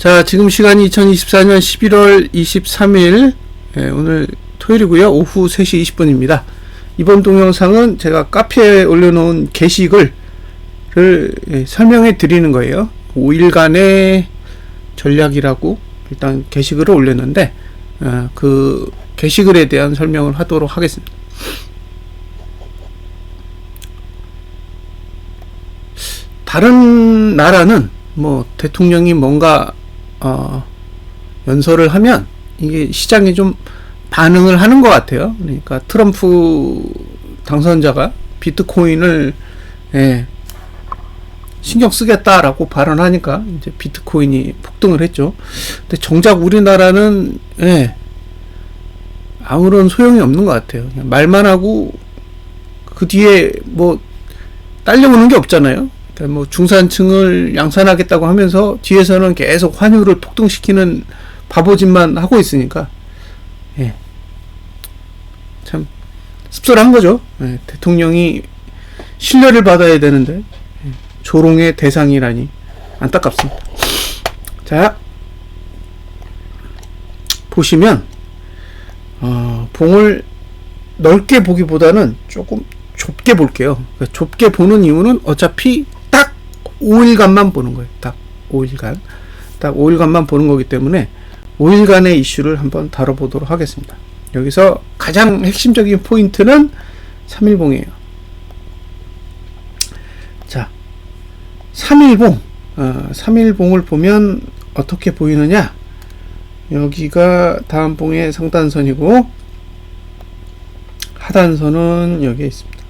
자, 지금 시간이 2024년 11월 23일, 오늘 토요일이고요. 오후 3시 20분입니다. 이번 동영상은 제가 카페에 올려놓은 게시글을 설명해 드리는 거예요. 5일간의 전략이라고 일단 게시글을 올렸는데, 그 게시글에 대한 설명을 하도록 하겠습니다. 다른 나라는 뭐 대통령이 뭔가 연설을 하면 이게 시장이 좀 반응을 하는 것 같아요. 그러니까 트럼프 당선자가 비트코인을 신경 쓰겠다라고 발언하니까 이제 비트코인이 폭등을 했죠. 근데 정작 우리나라는 아무런 소용이 없는 것 같아요. 그냥 말만 하고 그 뒤에 뭐 딸려오는 게 없잖아요. 뭐 중산층을 양산하겠다고 하면서 뒤에서는 계속 환율을 폭등시키는 바보짓만 하고 있으니까 참 씁쓸한 거죠. 대통령이 신뢰를 받아야 되는데 조롱의 대상이라니 안타깝습니다. 자, 보시면 봉을 넓게 보기보다는 조금 좁게 볼게요. 그러니까 좁게 보는 이유는 어차피 딱 5일간만 보는 거예요. 딱 5일간만 보는 거기 때문에 5일간의 이슈를 한번 다뤄보도록 하겠습니다. 여기서 가장 핵심적인 포인트는 3일봉이에요. 자, 3일봉을 보면 어떻게 보이느냐? 여기가 다음 봉의 상단선이고 하단선은 여기에 있습니다.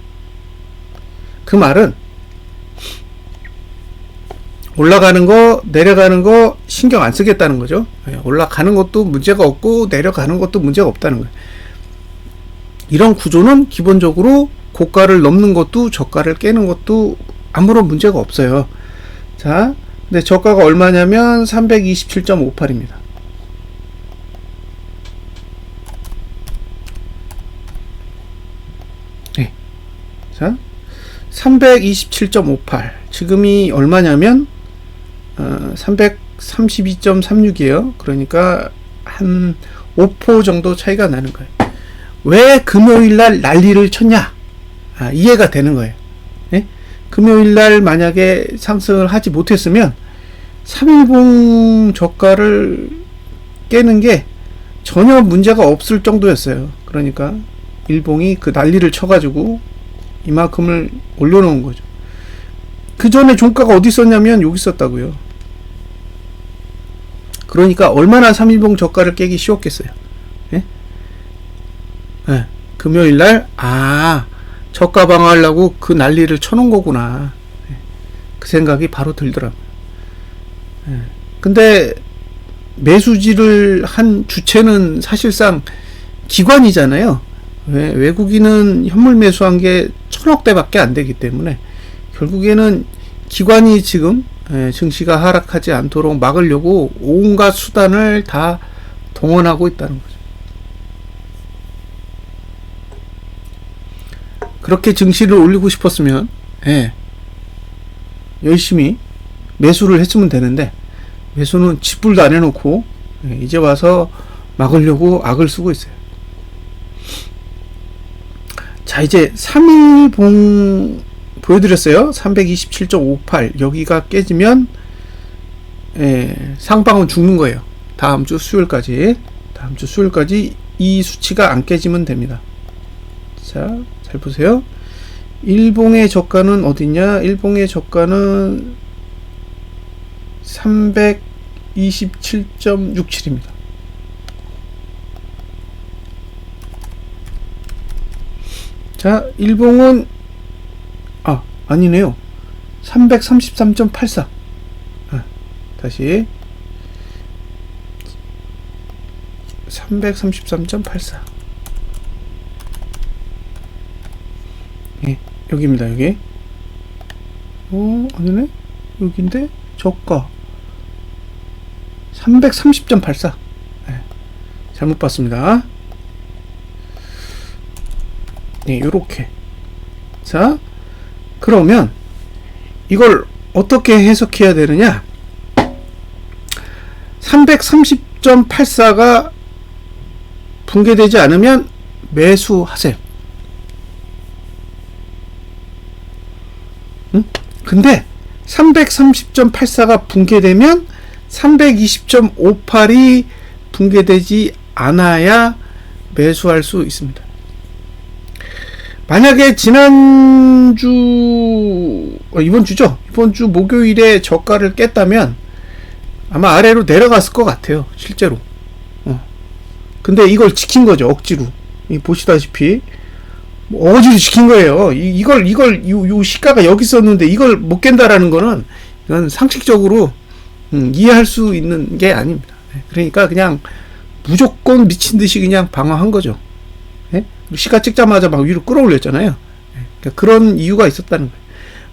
그 말은 올라가는 거 내려가는 거 신경 안 쓰겠다는 거죠. 올라가는 것도 문제가 없고 내려가는 것도 문제가 없다는 거예요. 이런 구조는 기본적으로 고가를 넘는 것도 저가를 깨는 것도 아무런 문제가 없어요. 자, 근데 저가가 얼마냐면 327.58입니다. 자, 327.58 지금이 얼마냐면 332.36이에요. 그러니까 한 5% 정도 차이가 나는 거예요. 왜 금요일날 난리를 쳤냐? 이해가 되는 거예요. 금요일날 만약에 상승을 하지 못했으면 3일봉 저가를 깨는 게 전혀 문제가 없을 정도였어요. 그러니까 일봉이 그 난리를 쳐가지고 이만큼을 올려놓은 거죠. 그 전에 종가가 어디 있었냐면 여기 있었다고요. 그러니까 얼마나 3일봉 저가를 깨기 쉬웠겠어요. 금요일날 저가 방어하려고 그 난리를 쳐놓은 거구나. 그 생각이 바로 들더라고요. 근데 매수지를 한 주체는 사실상 기관이잖아요. 외국인은 현물 매수한 게 1000억대 밖에 안 되기 때문에 결국에는 기관이 지금 증시가 하락하지 않도록 막으려고 온갖 수단을 다 동원하고 있다는 거죠. 그렇게 증시를 올리고 싶었으면 열심히 매수를 했으면 되는데 매수는 짓불도 안 해놓고 이제 와서 막으려고 악을 쓰고 있어요. 자, 이제 3일봉 보여드렸어요. 327.58 여기가 깨지면 상방은 죽는 거예요. 다음 주 수요일까지 이 수치가 안 깨지면 됩니다. 자, 잘 보세요. 일봉의 저가는 어디냐? 일봉의 저가는 327.67입니다. 자, 일봉은 아니네요. 333.84. 다시 333.84. 여기입니다. 여기. 아니네. 여기인데 저가 330.84. 잘못 봤습니다. 요렇게. 자, 그러면 이걸 어떻게 해석해야 되느냐? 330.84가 붕괴되지 않으면 매수하세요. 응? 근데 330.84가 붕괴되면 320.58이 붕괴되지 않아야 매수할 수 있습니다. 만약에 이번 주 목요일에 저가를 깼다면 아마 아래로 내려갔을 것 같아요, 실제로. 근데 이걸 지킨 거죠, 억지로. 보시다시피 억지로 지킨 거예요. 요 시가가 여기 있었는데 이걸 못 깬다라는 거는 이건 상식적으로 이해할 수 있는 게 아닙니다. 그러니까 그냥 무조건 미친 듯이 그냥 방어한 거죠. 시가 찍자마자 막 위로 끌어올렸잖아요. 그러니까 그런 이유가 있었다는 거예요.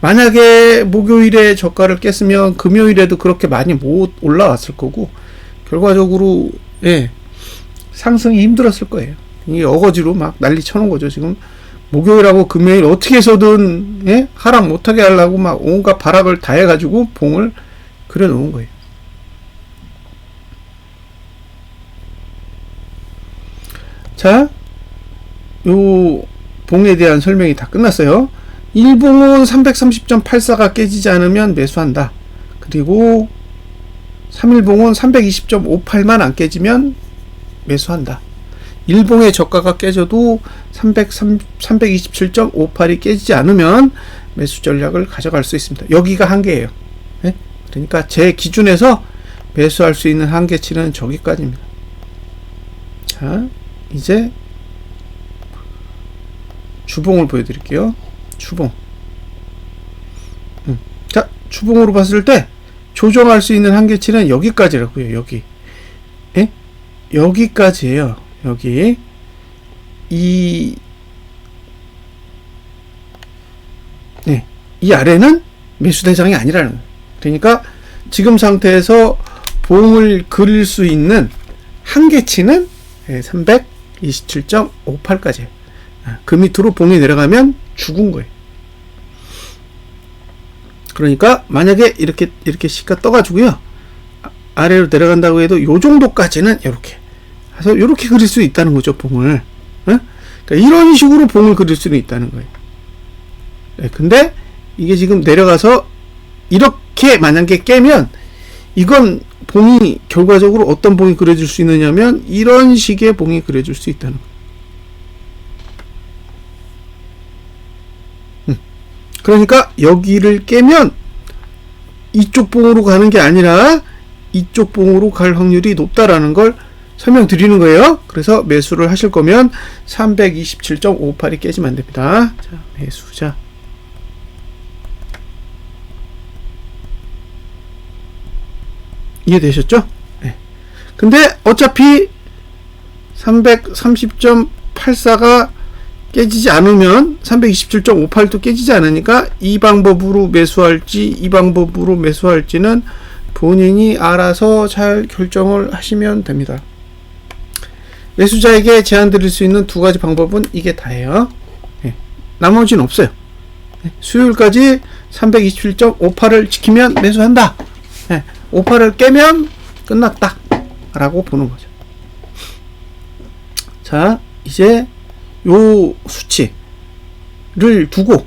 만약에 목요일에 저가를 깼으면 금요일에도 그렇게 많이 못 올라왔을 거고, 결과적으로 상승이 힘들었을 거예요. 이게 어거지로 막 난리 쳐놓은 거죠. 지금 목요일하고 금요일 어떻게 해서든 하락 못하게 하려고 막 온갖 발악을 다 해가지고 봉을 그려놓은 거예요. 자, 요 봉에 대한 설명이 다 끝났어요. 1봉은 330.84가 깨지지 않으면 매수한다. 그리고 3일봉은 320.58만 안 깨지면 매수한다. 1봉의 저가가 깨져도 327.58이 깨지지 않으면 매수 전략을 가져갈 수 있습니다. 여기가 한계예요. 그러니까 제 기준에서 매수할 수 있는 한계치는 저기까지입니다. 자, 이제 주봉을 보여드릴게요. 주봉. 자, 주봉으로 봤을 때 조정할 수 있는 한계치는 여기까지라고요. 여기. 여기까지예요. 여기. 이 아래는 매수 대상이 아니라는 거예요. 그러니까 지금 상태에서 봉을 그릴 수 있는 한계치는 327.58까지예요. 그 밑으로 봉이 내려가면 죽은 거예요. 그러니까 만약에 이렇게 시가 떠가지고요, 아래로 내려간다고 해도 요 정도까지는 이렇게 해서 이렇게 그릴 수 있다는 거죠, 봉을. 그러니까 이런 식으로 봉을 그릴 수는 있다는 거예요. 근데 이게 지금 내려가서 이렇게 만약에 깨면 이건 봉이 결과적으로 어떤 봉이 그려질 수 있느냐면 이런 식의 봉이 그려질 수 있다는 거예요. 그러니까 여기를 깨면 이쪽 봉으로 가는 게 아니라 이쪽 봉으로 갈 확률이 높다라는 걸 설명드리는 거예요. 그래서 매수를 하실 거면 327.58이 깨지면 안 됩니다. 자, 매수자. 이해되셨죠? 네. 근데 어차피 330.84가 깨지지 않으면 327.58도 깨지지 않으니까 이 방법으로 매수할지 이 방법으로 매수할지는 본인이 알아서 잘 결정을 하시면 됩니다. 매수자에게 제안 드릴 수 있는 두 가지 방법은 이게 다예요. 나머지는 없어요. 수요일까지 327.58을 지키면 매수한다. 58을 깨면 끝났다 라고 보는 거죠. 자, 이제 요 수치를 두고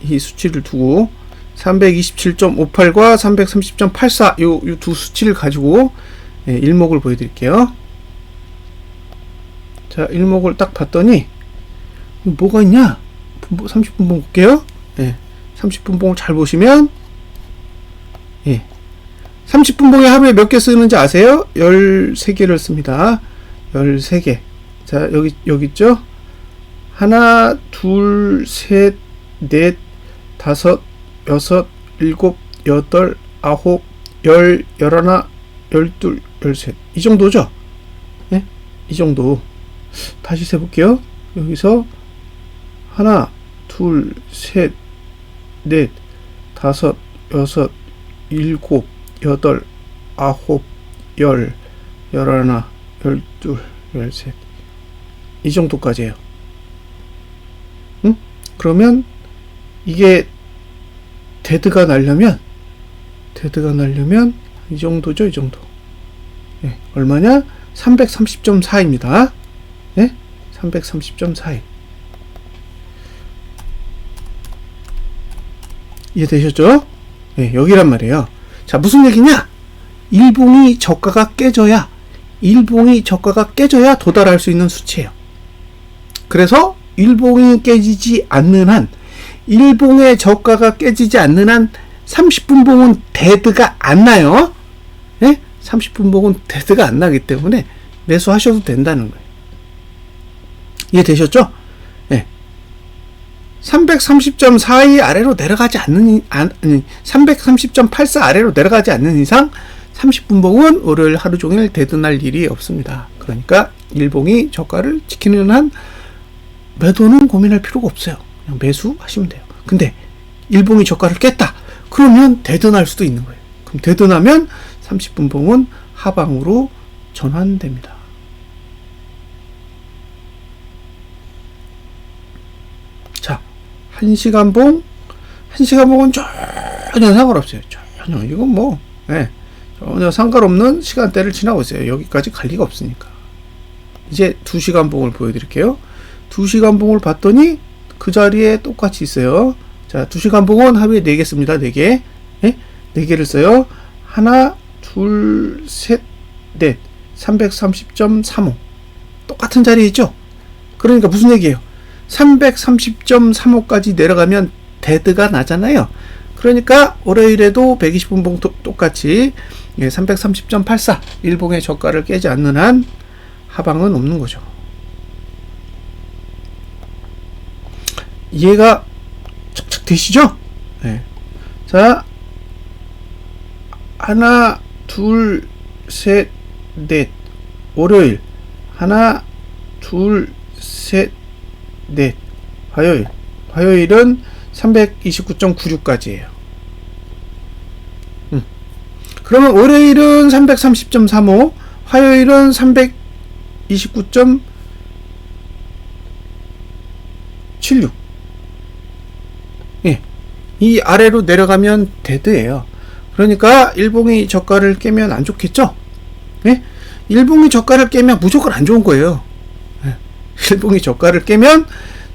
이 수치를 두고 327.58과 330.84 요 두 수치를 가지고 일목을 보여드릴게요. 자, 일목을 딱 봤더니 뭐가 있냐? 30분 봉 볼게요. 30분 봉을 잘 보시면 30분 봉에 하루에 몇 개 쓰는지 아세요? 13개를 씁니다. 13개. 자, 여기 있죠? 하나, 둘, 셋, 넷, 다섯, 여섯, 일곱, 여덟, 아홉, 열, 열하나, 열둘, 열셋. 이 정도죠? 이 정도. 다시 세볼게요. 여기서 하나, 둘, 셋, 넷, 다섯, 여섯, 일곱, 여덟, 아홉, 열, 열하나, 열둘, 열셋. 이 정도까지예요. 그러면 이게 데드가 나려면 이 정도죠, 이 정도. 예, 얼마냐? 330.4입니다. 예? 330.4. 이해되셨죠? 예, 여기란 말이에요. 자, 무슨 얘기냐? 일봉이 저가가 깨져야 도달할 수 있는 수치예요. 그래서 일봉이 깨지지 않는 한, 일봉의 저가가 깨지지 않는 한 30분봉은 데드가 안 나요. 예? 30분봉은 데드가 안 나기 때문에 매수하셔도 된다는 거예요. 이해되셨죠? 예. 330.42 아래로 내려가지 않는, 330.84 아래로 내려가지 않는 이상 30분봉은 월요일 하루 종일 데드날 일이 없습니다. 그러니까 일봉이 저가를 지키는 한 매도는 고민할 필요가 없어요. 그냥 매수하시면 돼요. 근데 일봉이 저가를 깼다. 그러면 데드날 수도 있는 거예요. 그럼 데드나면 30분봉은 하방으로 전환됩니다. 자, 1시간봉은 전혀 상관없어요. 전혀. 이건 뭐, 예. 전혀 상관없는 시간대를 지나고 있어요. 여기까지 갈 리가 없으니까. 이제 2시간봉을 보여드릴게요. 2시간봉을 봤더니 그 자리에 똑같이 있어요. 자, 2시간봉은 하루에 4개 씁니다. 4개. 예? 4개를 써요. 하나, 둘, 셋, 넷. 330.35. 똑같은 자리에 있죠? 그러니까 무슨 얘기예요? 330.35까지 내려가면 데드가 나잖아요. 그러니까 월요일에도 120분봉 똑같이 330.84 일봉의 저가를 깨지 않는 한 하방은 없는 거죠. 이해가 착착 되시죠? 네. 자, 하나, 둘, 셋, 넷. 월요일 하나, 둘, 셋, 넷. 화요일은 329.96까지예요. 그러면 월요일은 330.35, 화요일은 329.76. 예. 이 아래로 내려가면 데드예요. 그러니까 일봉이 저가를 깨면 안 좋겠죠? 예? 일봉이 저가를 깨면 무조건 안 좋은 거예요. 예. 일봉이 저가를 깨면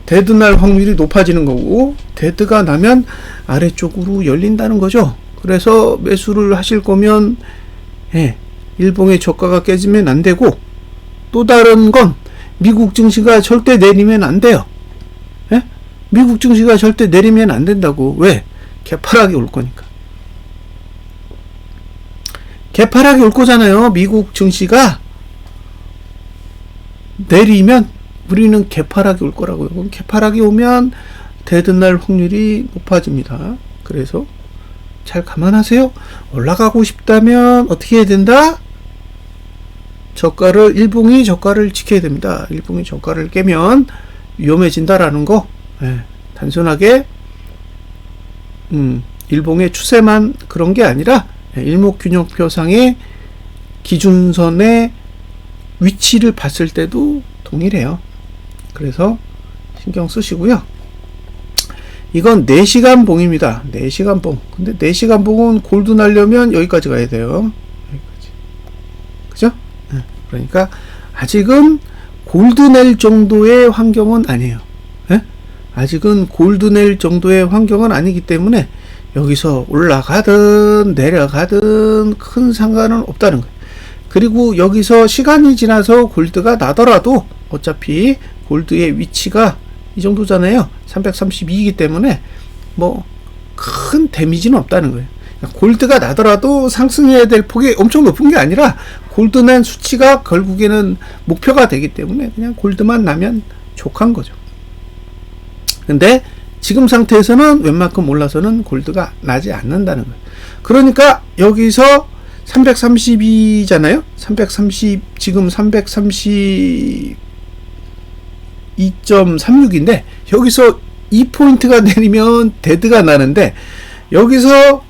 데드 날 확률이 높아지는 거고, 데드가 나면 아래쪽으로 열린다는 거죠. 그래서 매수를 하실 거면, 예, 일봉의 저가가 깨지면 안 되고, 또 다른 건 미국 증시가 절대 내리면 안 돼요. 예? 미국 증시가 절대 내리면 안 된다고. 왜? 개파락이 올 거니까. 개파락이 올 거잖아요. 미국 증시가 내리면 우리는 개파락이 올 거라고요. 그럼 개파락이 오면 데드날 확률이 높아집니다. 그래서 잘 감안하세요. 올라가고 싶다면 어떻게 해야 된다? 일봉이 저가를 지켜야 됩니다. 일봉이 저가를 깨면 위험해진다라는 거. 예, 단순하게 일봉의 추세만 그런 게 아니라 일목균형표상의 기준선의 위치를 봤을 때도 동일해요. 그래서 신경 쓰시고요. 이건 4시간 봉입니다. 4시간 봉. 근데 4시간 봉은 골드 날려면 여기까지 가야 돼요. 여기까지. 그죠? 네. 그러니까 아직은 골드 낼 정도의 환경은 아니에요. 네? 아직은 골드 낼 정도의 환경은 아니기 때문에 여기서 올라가든 내려가든 큰 상관은 없다는 거예요. 그리고 여기서 시간이 지나서 골드가 나더라도 어차피 골드의 위치가 이 정도잖아요. 332이기 때문에 뭐 큰 데미지는 없다는 거예요. 골드가 나더라도 상승해야 될 폭이 엄청 높은 게 아니라 골드는 수치가 결국에는 목표가 되기 때문에 그냥 골드만 나면 족한 거죠. 근데 지금 상태에서는 웬만큼 올라서는 골드가 나지 않는다는 거예요. 그러니까 여기서 332잖아요. 330 지금 332.36인데 여기서 2포인트가 내리면 데드가 나는데 여기서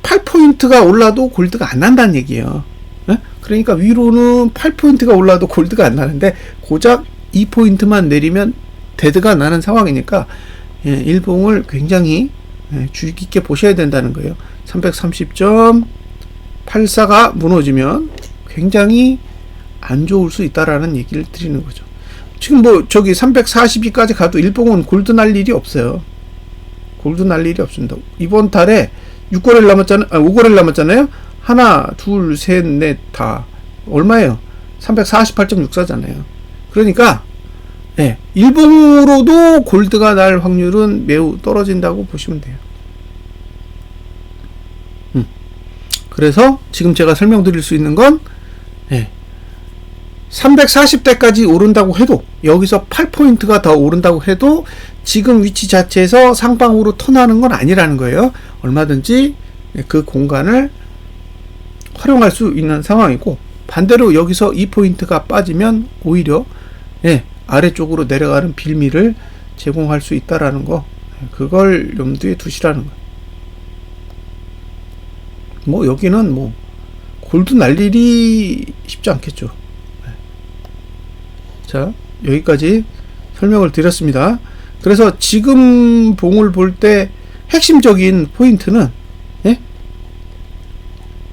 8포인트가 올라도 골드가 안 난다는 얘기예요. 그러니까 위로는 8포인트가 올라도 골드가 안 나는데 고작 2포인트만 내리면 데드가 나는 상황이니까 일봉을 굉장히 주의 깊게 보셔야 된다는 거예요. 330.84가 무너지면 굉장히 안 좋을 수 있다라는 얘기를 드리는 거죠. 지금 뭐 저기 342까지 가도 일봉은 골드 날 일이 없어요. 골드 날 일이 없습니다. 이번 달에 6거래일 남았잖아요. 5거래일 남았잖아요. 하나, 둘, 셋, 넷, 다 얼마예요? 348.64잖아요. 그러니까 일봉으로도 골드가 날 확률은 매우 떨어진다고 보시면 돼요. 그래서 지금 제가 설명드릴 수 있는 건 340대까지 오른다고 해도, 여기서 8포인트가 더 오른다고 해도 지금 위치 자체에서 상방으로 턴하는 건 아니라는 거예요. 얼마든지 그 공간을 활용할 수 있는 상황이고, 반대로 여기서 2포인트가 빠지면 오히려 아래쪽으로 내려가는 빌미를 제공할 수 있다라는 거, 그걸 염두에 두시라는 거예요. 뭐 여기는 뭐 골드 날 일이 쉽지 않겠죠. 자, 여기까지 설명을 드렸습니다. 그래서 지금 봉을 볼 때 핵심적인 포인트는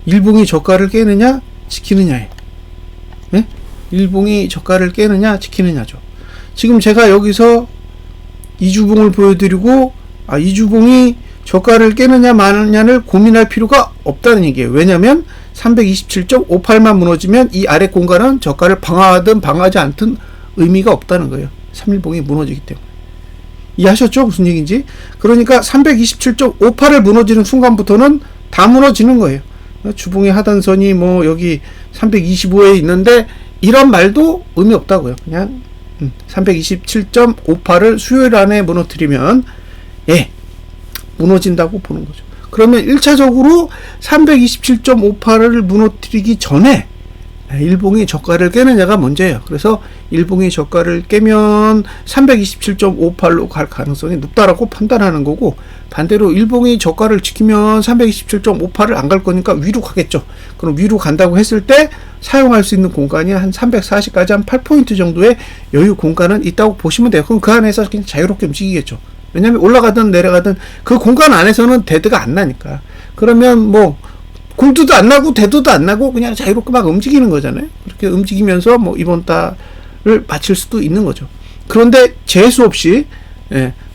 일봉이 저가를 깨느냐 지키느냐에, 일봉이 저가를 깨느냐 지키느냐죠. 지금 제가 여기서 이주봉을 보여드리고, 이주봉이 저가를 깨느냐 마느냐를 고민할 필요가 없다는 얘기예요. 왜냐면 327.58만 무너지면 이 아래 공간은 저가를 방어하든 방어하지 않든 의미가 없다는 거예요. 3일봉이 무너지기 때문에. 이해하셨죠? 무슨 얘기인지? 그러니까 327.58을 무너지는 순간부터는 다 무너지는 거예요. 주봉의 하단선이 뭐 여기 325에 있는데 이런 말도 의미 없다고요. 그냥 327.58을 수요일 안에 무너뜨리면 무너진다고 보는 거죠. 그러면 1차적으로 327.58을 무너뜨리기 전에 일봉이 저가를 깨느냐가 문제예요. 그래서 일봉이 저가를 깨면 327.58로 갈 가능성이 높다라고 판단하는 거고, 반대로 일봉이 저가를 지키면 327.58을 안 갈 거니까 위로 가겠죠. 그럼 위로 간다고 했을 때 사용할 수 있는 공간이 한 340까지 한 8포인트 정도의 여유 공간은 있다고 보시면 돼요. 그럼 그 안에서 그냥 자유롭게 움직이겠죠. 왜냐면 올라가든 내려가든 그 공간 안에서는 데드가 안 나니까. 그러면 뭐 골드도 안 나고 데드도 안 나고 그냥 자유롭게 막 움직이는 거잖아요. 그렇게 움직이면서 뭐 이번 달을 마칠 수도 있는 거죠. 그런데 재수 없이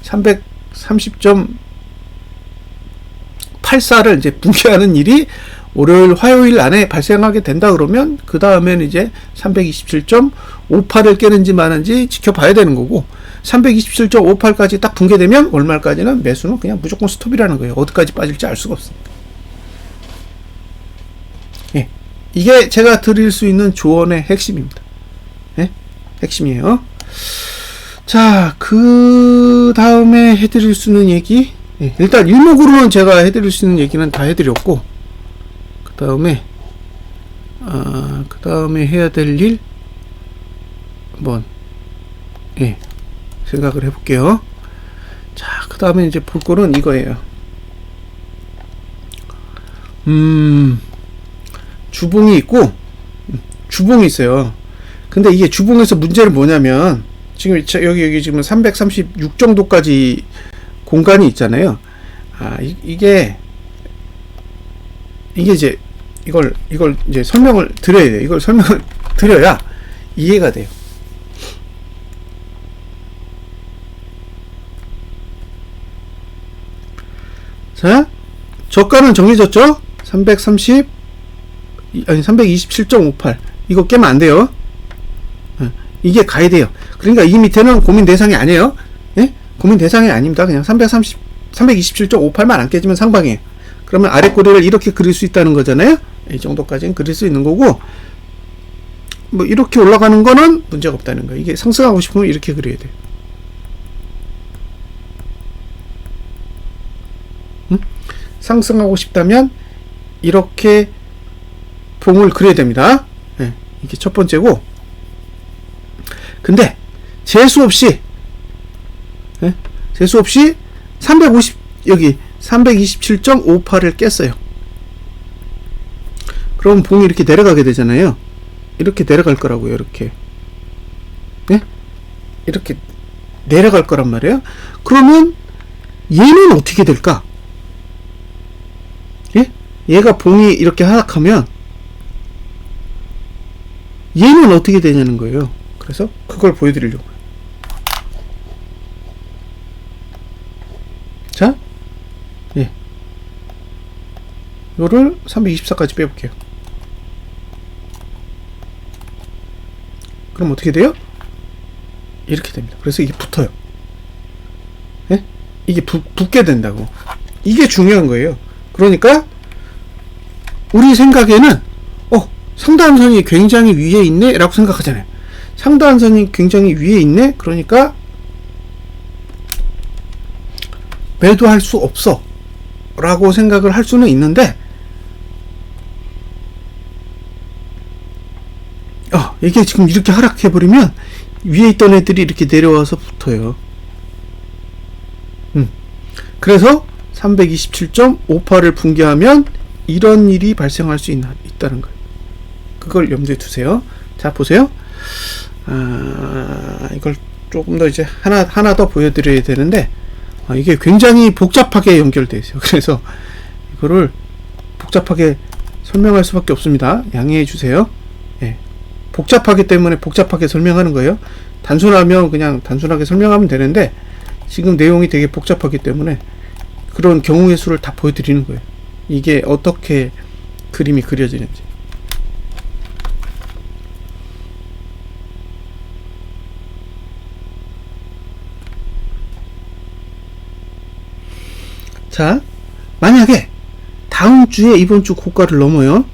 330.84를 이제 붕괴하는 일이 월요일, 화요일 안에 발생하게 된다 그러면 그 다음엔 이제 327.58을 깨는지 마는지 지켜봐야 되는 거고, 327.58까지 딱 붕괴되면 월말까지는 매수는 그냥 무조건 스톱이라는 거예요. 어디까지 빠질지 알 수가 없습니다. 이게 제가 드릴 수 있는 조언의 핵심입니다. 핵심이에요. 자, 그 다음에 해드릴 수 있는 얘기, 일단 일목으로는 제가 해드릴 수 있는 얘기는 다 해드렸고, 그 다음에 해야 될 일 한번 생각을 해볼게요. 자, 그 다음에 이제 볼 거는 이거예요. 주봉이 있고 주봉이 있어요. 근데 이게 주봉에서 문제는 뭐냐면, 지금 여기 지금 336 정도까지 공간이 있잖아요. 이게 이제 이걸 이제 설명을 드려야 돼요. 이걸 설명을 드려야 이해가 돼요. 자, 저가는 정해졌죠? 327.58. 이거 깨면 안 돼요. 이게 가야 돼요. 그러니까 이 밑에는 고민 대상이 아니에요. 고민 대상이 아닙니다. 그냥 327.58만 안 깨지면 상방이에요. 그러면 아래 꼬리를 이렇게 그릴 수 있다는 거잖아요. 이 정도까지는 그릴 수 있는 거고, 뭐 이렇게 올라가는 거는 문제가 없다는 거예요. 이게 상승하고 싶으면 이렇게 그려야 돼요. 상승하고 싶다면 이렇게 봉을 그려야 됩니다. 이게 첫 번째고, 근데 재수 없이 350 여기 327.58을 깼어요. 그럼 봉이 이렇게 내려가게 되잖아요. 이렇게 내려갈 거라고요. 이렇게 이렇게 내려갈 거란 말이에요. 그러면 얘는 어떻게 될까? 얘가 봉이 이렇게 하락하면 얘는 어떻게 되냐는 거예요. 그래서 그걸 보여드리려고요. 자, 예, 이거를 324까지 빼볼게요. 그럼 어떻게 돼요? 이렇게 됩니다. 그래서 이게 붙어요. 예? 이게 붙게 된다고. 이게 중요한 거예요. 그러니까 우리 생각에는 상단선이 굉장히 위에 있네 라고 생각하잖아요. 상단선이 굉장히 위에 있네, 그러니까 매도할 수 없어 라고 생각을 할 수는 있는데, 이게 지금 이렇게 하락해버리면 위에 있던 애들이 이렇게 내려와서 붙어요. 그래서 327.58을 붕괴하면 이런 일이 발생할 수 있다는 거예요. 그걸 염두에 두세요. 자, 보세요. 이걸 조금 더 이제 하나 더 보여드려야 되는데, 이게 굉장히 복잡하게 연결되어 있어요. 그래서 이거를 복잡하게 설명할 수밖에 없습니다. 양해해 주세요. 예. 복잡하기 때문에 복잡하게 설명하는 거예요. 단순하면 그냥 단순하게 설명하면 되는데, 지금 내용이 되게 복잡하기 때문에 그런 경우의 수를 다 보여드리는 거예요. 이게 어떻게 그림이 그려지는지. 자, 만약에 다음 주에 이번 주 고가를 넘어요.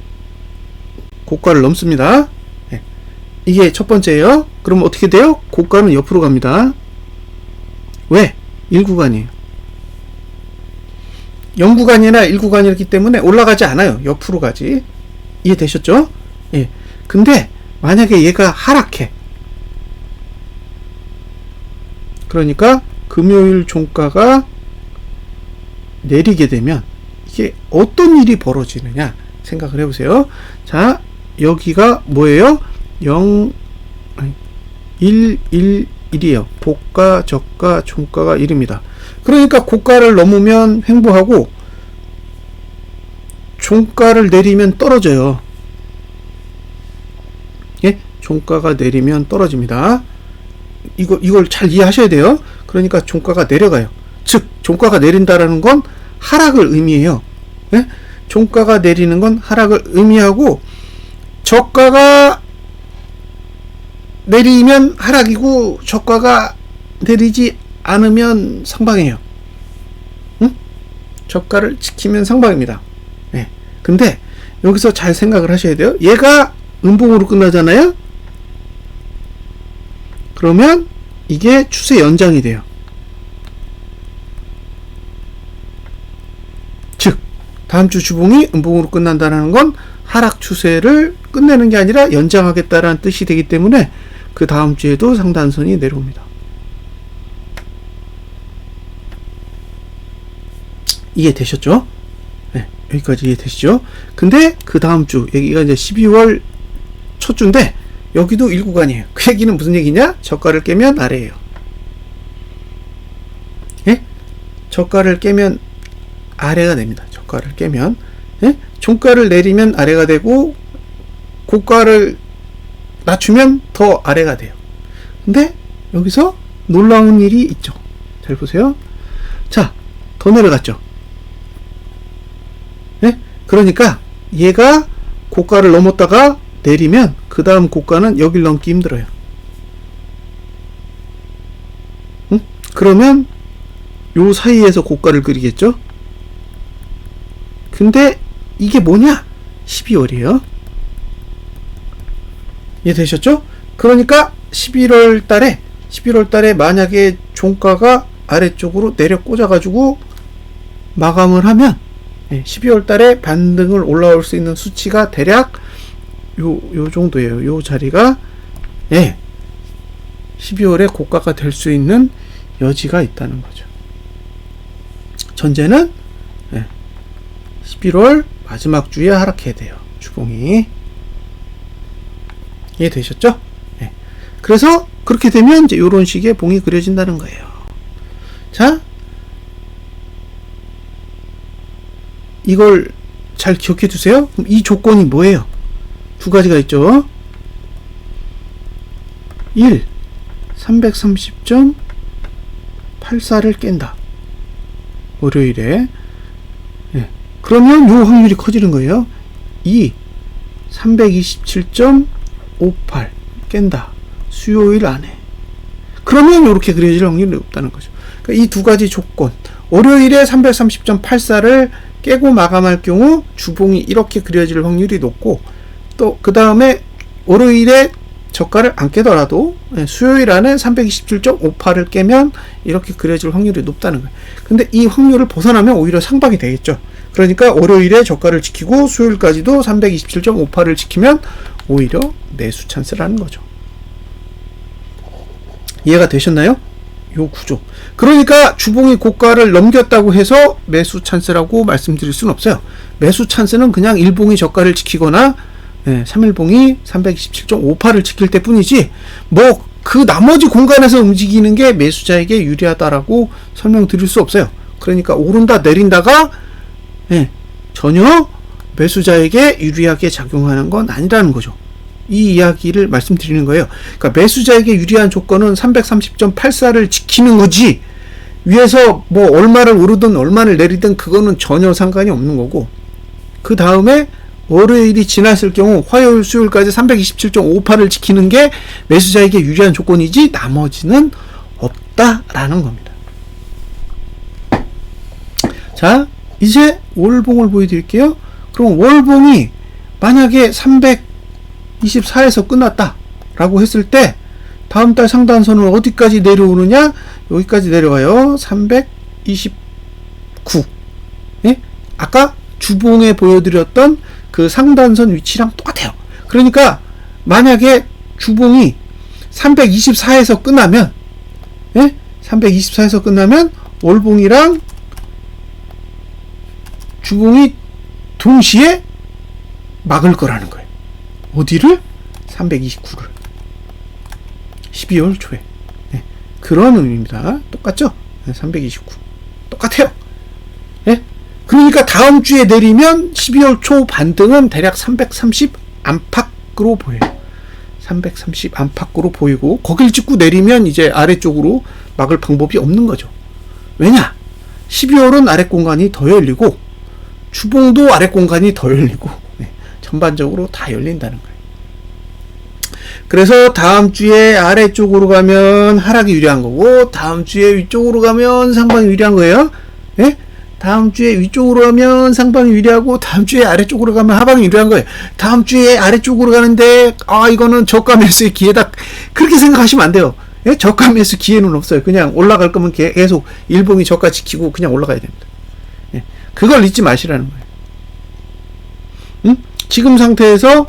고가를 넘습니다. 네. 이게 첫 번째예요. 그럼 어떻게 돼요? 고가는 옆으로 갑니다. 왜? 1구간이에요. 0구간이나 1구간이기 때문에 올라가지 않아요. 옆으로 가지. 이해되셨죠? 예. 근데 만약에 얘가 하락해. 그러니까 금요일 종가가 내리게 되면 이게 어떤 일이 벌어지느냐 생각을 해보세요. 자, 여기가 뭐예요? 1, 1이에요. 고가, 저가, 종가가 1입니다. 그러니까 고가를 넘으면 횡보하고 종가를 내리면 떨어져요. 예? 종가가 내리면 떨어집니다. 이걸 잘 이해하셔야 돼요. 그러니까 종가가 내려가요. 즉, 종가가 내린다라는 건 하락을 의미해요. 예? 종가가 내리는 건 하락을 의미하고, 저가가 내리면 하락이고 저가가 내리지 않으면 상방이에요. 응? 저가를 지키면 상방입니다. 네. 근데 여기서 잘 생각을 하셔야 돼요. 얘가 음봉으로 끝나잖아요. 그러면 이게 추세 연장이 돼요. 즉, 다음 주 주봉이 음봉으로 끝난다는 건 하락 추세를 끝내는 게 아니라 연장하겠다라는 뜻이 되기 때문에 그 다음 주에도 상단선이 내려옵니다. 이해되셨죠? 네, 여기까지 이해되시죠? 근데 그 다음 주, 여기가 이제 12월 첫 주인데 여기도 1구간이에요. 그 얘기는 무슨 얘기냐? 저가를 깨면 아래예요. 예? 저가를 깨면 아래가 됩니다. 저가를 깨면. 예? 종가를 내리면 아래가 되고 고가를 낮추면 더 아래가 돼요. 근데 여기서 놀라운 일이 있죠. 잘 보세요. 자, 더 내려갔죠. 네? 그러니까 얘가 고가를 넘었다가 내리면 그 다음 고가는 여길 넘기 힘들어요. 응? 그러면 요 사이에서 고가를 그리겠죠. 근데 이게 뭐냐? 12월이에요. 이해되셨죠? 그러니까 11월 달에 만약에 종가가 아래쪽으로 내려 꽂아가지고 마감을 하면 12월 달에 반등을 올라올 수 있는 수치가 대략 요 정도예요. 요 자리가 12월에 고가가 될 수 있는 여지가 있다는 거죠. 전제는 11월 마지막 주에 하락해야 돼요. 주봉이. 이해되셨죠? 네. 그래서 그렇게 되면 이제 이런 식의 봉이 그려진다는 거예요. 자, 이걸 잘 기억해 두세요. 그럼 이 조건이 뭐예요? 두 가지가 있죠. 1, 330.84를 깬다. 월요일에. 예. 그러면 요 확률이 커지는 거예요. 2, 327.58 깬다. 수요일 안에. 그러면 이렇게 그려질 확률이 높다는 거죠. 그러니까 이 두 가지 조건. 월요일에 330.84를 깨고 마감할 경우 주봉이 이렇게 그려질 확률이 높고, 또 그 다음에 월요일에 저가를 안 깨더라도 수요일 안에 327.58을 깨면 이렇게 그려질 확률이 높다는 거예요. 근데 이 확률을 벗어나면 오히려 상방이 되겠죠. 그러니까 월요일에 저가를 지키고 수요일까지도 327.58을 지키면 오히려 매수 찬스라는 거죠. 이해가 되셨나요? 요 구조. 그러니까 주봉이 고가를 넘겼다고 해서 매수 찬스라고 말씀드릴 수는 없어요. 매수 찬스는 그냥 일봉이 저가를 지키거나 3일봉이 327.58을 지킬 때 뿐이지, 뭐 그 나머지 공간에서 움직이는 게 매수자에게 유리하다라고 설명드릴 수 없어요. 그러니까 오른다 내린다가 전혀 매수자에게 유리하게 작용하는 건 아니라는 거죠. 이 이야기를 말씀드리는 거예요. 그러니까 매수자에게 유리한 조건은 330.84를 지키는 거지, 위에서 뭐 얼마를 오르든 얼마를 내리든 그거는 전혀 상관이 없는 거고, 그 다음에 월요일이 지났을 경우 화요일 수요일까지 327.58을 지키는 게 매수자에게 유리한 조건이지 나머지는 없다라는 겁니다. 자, 이제 월봉을 보여드릴게요. 그럼 월봉이 만약에 324에서 끝났다 라고 했을 때 다음 달 상단선은 어디까지 내려오느냐? 여기까지 내려와요. 329. 예? 아까 주봉에 보여드렸던 그 상단선 위치랑 똑같아요. 그러니까 만약에 주봉이 324에서 끝나면 324에서 끝나면 월봉이랑 주봉이 동시에 막을 거라는 거예요. 어디를? 329를 12월 초에. 그런 의미입니다. 똑같죠? 329 똑같아요. 그러니까 다음 주에 내리면 12월 초 반등은 대략 330 안팎으로 보여요. 330 안팎으로 보이고, 거길 찍고 내리면 이제 아래쪽으로 막을 방법이 없는 거죠. 왜냐? 12월은 아래 공간이 더 열리고 주봉도 아래 공간이 더 열리고 전반적으로 다 열린다는 거예요. 그래서 다음 주에 아래쪽으로 가면 하락이 유리한 거고, 다음 주에 위쪽으로 가면 상방이 유리한 거예요. 다음 주에 위쪽으로 가면 상방이 유리하고, 다음 주에 아래쪽으로 가면 하방이 유리한 거예요. 다음 주에 아래쪽으로 가는데 이거는 저가 매수의 기회다, 그렇게 생각하시면 안 돼요. 저가 매수 기회는 없어요. 그냥 올라갈 거면 계속 일봉이 저가 지키고 그냥 올라가야 됩니다. 그걸 잊지 마시라는 거예요. 지금 상태에서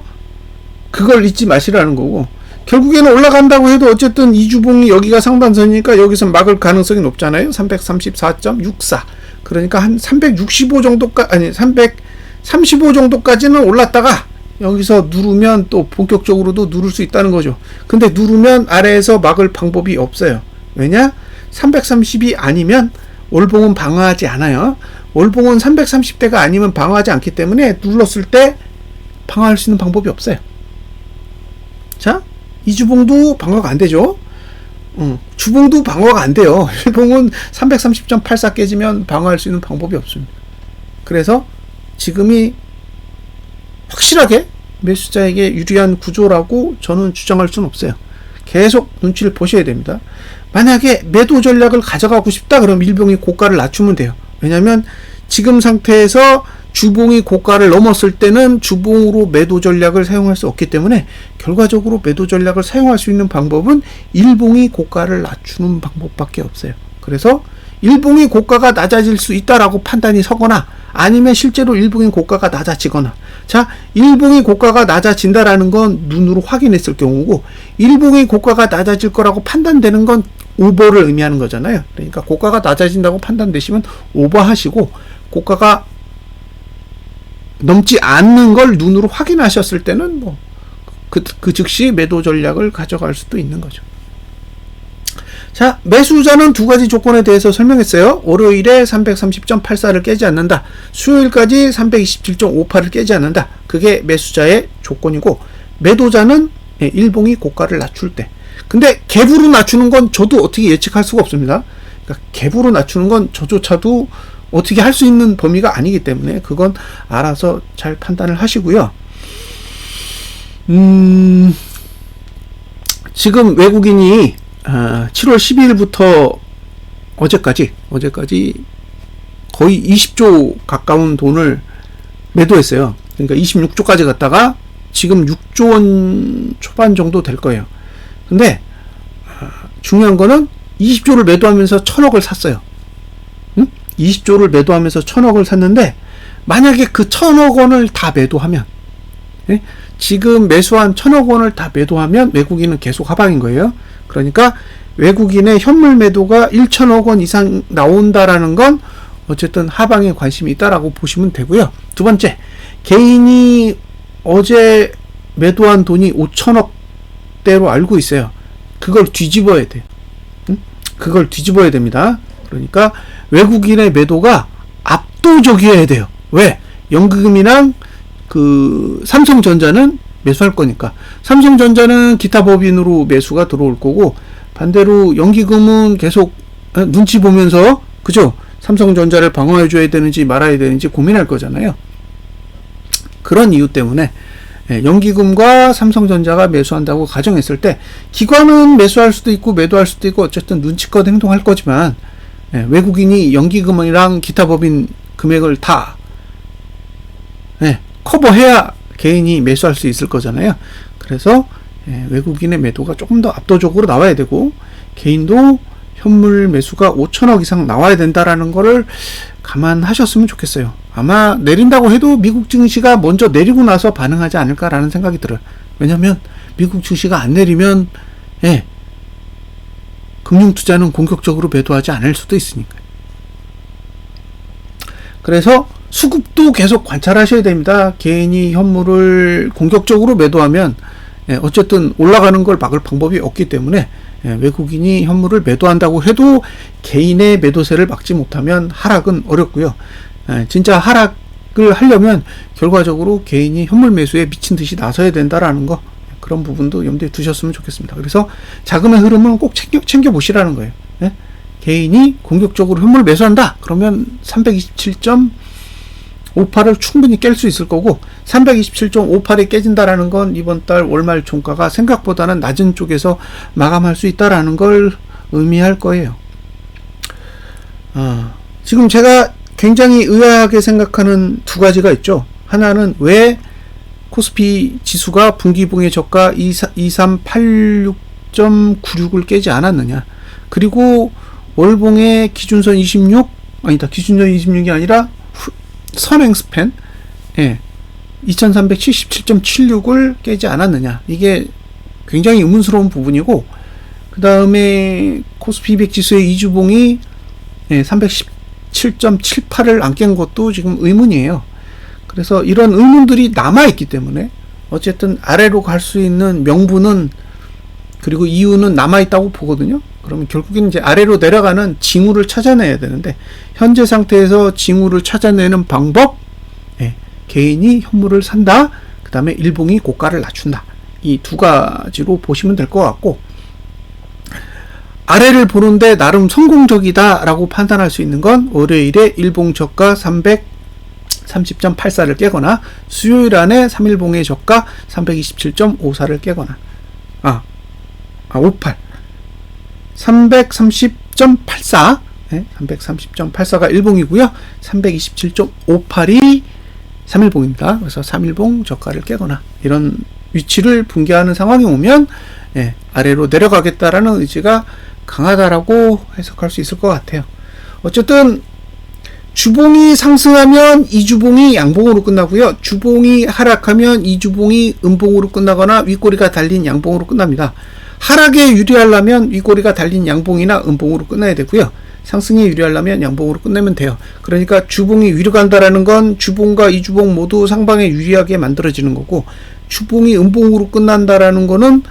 그걸 잊지 마시라는 거고, 결국에는 올라간다고 해도 어쨌든 이 주봉이 여기가 상단선이니까 여기서 막을 가능성이 높잖아요. 334.64. 그러니까 한 365 정도까지, 아니 335 정도까지는 올랐다가 여기서 누르면 또 본격적으로도 누를 수 있다는 거죠. 근데 누르면 아래에서 막을 방법이 없어요. 왜냐? 330이 아니면 월봉은 방어하지 않아요. 월봉은 330대가 아니면 방어하지 않기 때문에 눌렀을 때 방어할 수 있는 방법이 없어요. 자, 이 주봉도 방어가 안 되죠. 주봉도 방어가 안 돼요. 일봉은 330.84 깨지면 방어할 수 있는 방법이 없습니다. 그래서 지금이 확실하게 매수자에게 유리한 구조라고 저는 주장할 수는 없어요. 계속 눈치를 보셔야 됩니다. 만약에 매도 전략을 가져가고 싶다 그러면 일봉이 고가를 낮추면 돼요. 왜냐하면 지금 상태에서 주봉이 고가를 넘었을 때는 주봉으로 매도 전략을 사용할 수 없기 때문에 결과적으로 매도 전략을 사용할 수 있는 방법은 일봉이 고가를 낮추는 방법밖에 없어요. 그래서 일봉이 고가가 낮아질 수 있다라고 판단이 서거나, 아니면 실제로 일봉이 고가가 낮아지거나. 자, 일봉이 고가가 낮아진다라는 건 눈으로 확인했을 경우고, 일봉이 고가가 낮아질 거라고 판단되는 건 오버를 의미하는 거잖아요. 그러니까 고가가 낮아진다고 판단되시면 오버하시고, 고가가 넘지 않는 걸 눈으로 확인하셨을 때는 뭐 그 즉시 매도 전략을 가져갈 수도 있는 거죠. 자, 매수자는 두 가지 조건에 대해서 설명했어요. 월요일에 330.84를 깨지 않는다. 수요일까지 327.58을 깨지 않는다. 그게 매수자의 조건이고, 매도자는 일봉이 고가를 낮출 때. 근데 갭으로 낮추는 건 저도 어떻게 예측할 수가 없습니다. 그러니까 갭으로 낮추는 건 저조차도 어떻게 할 수 있는 범위가 아니기 때문에 그건 알아서 잘 판단을 하시고요. 지금 외국인이 7월 12일부터 어제까지 거의 20조 가까운 돈을 매도했어요. 그러니까 26조까지 갔다가 지금 6조 원 초반 정도 될 거예요. 근데 중요한 거는 20조를 매도하면서 1000억을 샀어요. 20조를 매도하면서 1000억을 샀는데 만약에 그 1000억 원을 다 매도하면, 지금 매수한 1000억 원을 다 매도하면 외국인은 계속 하방인 거예요. 그러니까 외국인의 현물 매도가 1000억 원 이상 나온다라는 건 어쨌든 하방에 관심이 있다라고 보시면 되고요. 두 번째, 개인이 어제 매도한 돈이 5천억대로 알고 있어요. 그걸 뒤집어야 돼요. 그걸 뒤집어야 됩니다. 그러니까 외국인의 매도가 압도적이어야 돼요. 왜? 연기금이랑 그 삼성전자는 매수할 거니까. 삼성전자는 기타 법인으로 매수가 들어올 거고, 반대로 연기금은 계속 눈치 보면서, 그죠? 삼성전자를 방어해 줘야 되는지 말아야 되는지 고민할 거잖아요. 그런 이유 때문에 연기금과 삼성전자가 매수한다고 가정했을 때, 기관은 매수할 수도 있고 매도할 수도 있고 어쨌든 눈치껏 행동할 거지만, 외국인이 연기금이랑 기타 법인 금액을 다 커버해야 개인이 매수할 수 있을 거잖아요. 그래서 외국인의 매도가 조금 더 압도적으로 나와야 되고, 개인도 현물 매수가 5천억 이상 나와야 된다라는 거를 감안하셨으면 좋겠어요. 아마 내린다고 해도 미국 증시가 먼저 내리고 나서 반응하지 않을까라는 생각이 들어요. 왜냐면 미국 증시가 안 내리면 금융투자는 공격적으로 매도하지 않을 수도 있으니까요. 그래서 수급도 계속 관찰하셔야 됩니다. 개인이 현물을 공격적으로 매도하면 어쨌든 올라가는 걸 막을 방법이 없기 때문에, 외국인이 현물을 매도한다고 해도 개인의 매도세를 막지 못하면 하락은 어렵고요. 진짜 하락을 하려면 결과적으로 개인이 현물 매수에 미친 듯이 나서야 된다라는 거, 그런 부분도 염두에 두셨으면 좋겠습니다. 그래서 자금의 흐름은 꼭 챙겨 보시라는 거예요. 개인이 공격적으로 현물을 매수한다 그러면 327.58을 충분히 깰 수 있을 거고, 327.58이 깨진다라는 건 이번 달 월말 종가가 생각보다는 낮은 쪽에서 마감할 수 있다라는 걸 의미할 거예요. 지금 제가 굉장히 의아하게 생각하는 두 가지가 있죠. 하나는 왜 코스피 지수가 분기봉의 저가 2386.96을 깨지 않았느냐. 그리고 월봉의 기준선 26, 기준선 26이 아니라 선행 스팬 2377.76을 깨지 않았느냐. 이게 굉장히 의문스러운 부분이고, 그 다음에 코스피 200 지수의 이주봉이 317.78을 안 깬 것도 지금 의문이에요. 그래서 이런 의문들이 남아있기 때문에 어쨌든 아래로 갈 수 있는 명분은, 그리고 이유는 남아있다고 보거든요. 그러면 결국에는 이제 아래로 내려가는 징후를 찾아내야 되는데, 현재 상태에서 징후를 찾아내는 방법, 개인이 현물을 산다, 그 다음에 일봉이 고가를 낮춘다, 이 두 가지로 보시면 될 것 같고, 아래를 보는데 나름 성공적이다 라고 판단할 수 있는 건 월요일에 일봉 저가 330.84를 깨거나, 수요일 안에 3일봉의 저가 327.54를 깨거나, 330.84, 330.84가 일봉이고요. 327.58이 3일봉입니다. 그래서 3일봉 저가를 깨거나 이런 위치를 붕괴하는 상황이 오면 아래로 내려가겠다라는 의지가 강하다라고 해석할 수 있을 것 같아요. 어쨌든 주봉이 상승하면 이주봉이 양봉으로 끝나고요. 주봉이 하락하면 이주봉이 음봉으로 끝나거나 윗꼬리가 달린 양봉으로 끝납니다. 하락에 유리하려면 윗꼬리가 달린 양봉이나 음봉으로 끝나야 되고요. 상승에 유리하려면 양봉으로 끝내면 돼요. 그러니까 주봉이 위로 간다라는 건 주봉과 이주봉 모두 상방에 유리하게 만들어지는 거고, 주봉이 음봉으로 끝난다라는 거는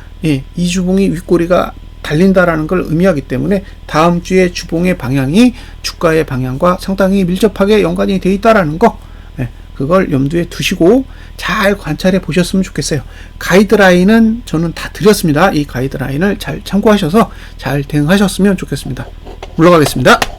이주봉이 윗꼬리가 달린다라는 걸 의미하기 때문에 다음 주에 주봉의 방향이 주가의 방향과 상당히 밀접하게 연관이 되어 있다라는 거, 그걸 염두에 두시고 잘 관찰해 보셨으면 좋겠어요. 가이드라인은 저는 다 드렸습니다. 이 가이드라인을 잘 참고하셔서 잘 대응하셨으면 좋겠습니다. 물러가겠습니다.